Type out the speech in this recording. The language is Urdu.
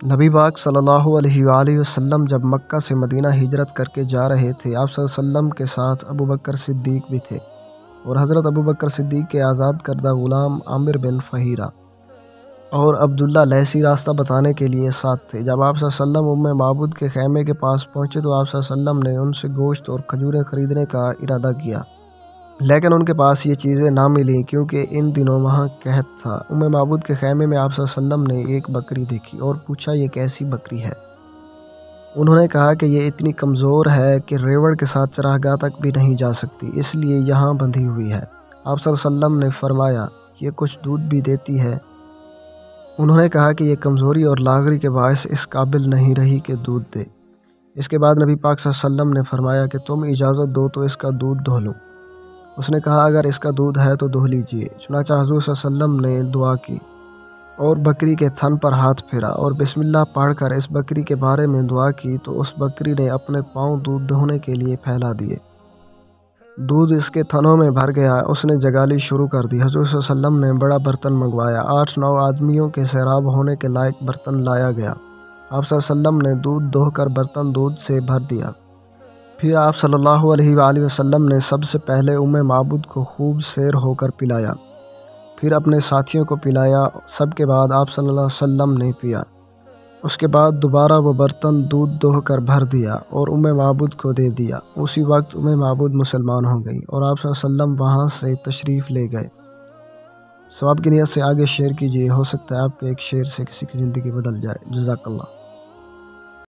نبی پاک صلی اللہ علیہ وآلہ وسلم جب مکہ سے مدینہ ہجرت کر کے جا رہے تھے، آپ صلی اللہ علیہ وسلم کے ساتھ ابو بکر صدیق بھی تھے، اور حضرت ابو بکر صدیق کے آزاد کردہ غلام عامر بن فہیرہ اور عبداللہ لیثی راستہ بتانے کے لیے ساتھ تھے۔ جب آپ صلی اللہ علیہ وسلم معبود کے خیمے کے پاس پہنچے تو آپ صلی اللہ علیہ وسلم نے ان سے گوشت اور کھجوریں خریدنے کا ارادہ کیا، لیکن ان کے پاس یہ چیزیں نہ ملیں کیونکہ ان دنوں وہاں قحط تھا۔ معبود کے خیمے میں آپ صلی اللہ علیہ وسلم نے ایک بکری دیکھی اور پوچھا یہ کیسی بکری ہے؟ انہوں نے کہا کہ یہ اتنی کمزور ہے کہ ریوڑ کے ساتھ چراگاہ تک بھی نہیں جا سکتی، اس لیے یہاں بندھی ہوئی ہے۔ آپ صلی اللہ علیہ وسلم نے فرمایا یہ کچھ دودھ بھی دیتی ہے؟ انہوں نے کہا کہ یہ کمزوری اور لاغری کے باعث اس قابل نہیں رہی کہ دودھ دے۔ اس کے بعد نبی پاک صلی اللہ علیہ وسلم نے فرمایا کہ تم اجازت دو تو اس کا دودھ دہہ لوں۔ اس نے کہا اگر اس کا دودھ ہے تو دہہ لیجئے۔ چنانچہ حضور صلی اللہ علیہ وسلم نے دعا کی اور بکری کے تھن پر ہاتھ پھیرا اور بسم اللہ پڑھ کر اس بکری کے بارے میں دعا کی تو اس بکری نے اپنے پاؤں دودھ دہنے کے لیے پھیلا دیے۔ دودھ اس کے تھنوں میں بھر گیا، اس نے جگالی شروع کر دی۔ حضور صلی اللہ علیہ وسلم نے بڑا برتن منگوایا، 8-9 آدمیوں کے سیراب ہونے کے لائق برتن لایا گیا۔ آپ صلی اللہ علیہ وسلم نے دودھ دہہ کر برتن دودھ سے بھر دیا۔ پھر آپ صلی اللہ علیہ وآلہ وسلم نے سب سے پہلے معبود کو خوب سیر ہو کر پلایا، پھر اپنے ساتھیوں کو پلایا، سب کے بعد آپ صلی اللہ علیہ وسلم نے پیا۔ اس کے بعد دوبارہ وہ برتن دودھ دہہ کر بھر دیا اور معبود کو دے دیا۔ اسی وقت معبود مسلمان ہو گئی اور آپ صلی اللہ علیہ وسلم وہاں سے تشریف لے گئے۔ ثواب کی نیت سے آگے شیئر کیجیے، ہو سکتا ہے آپ کے ایک شیئر سے کسی کی زندگی بدل جائے۔ جزاک اللہ۔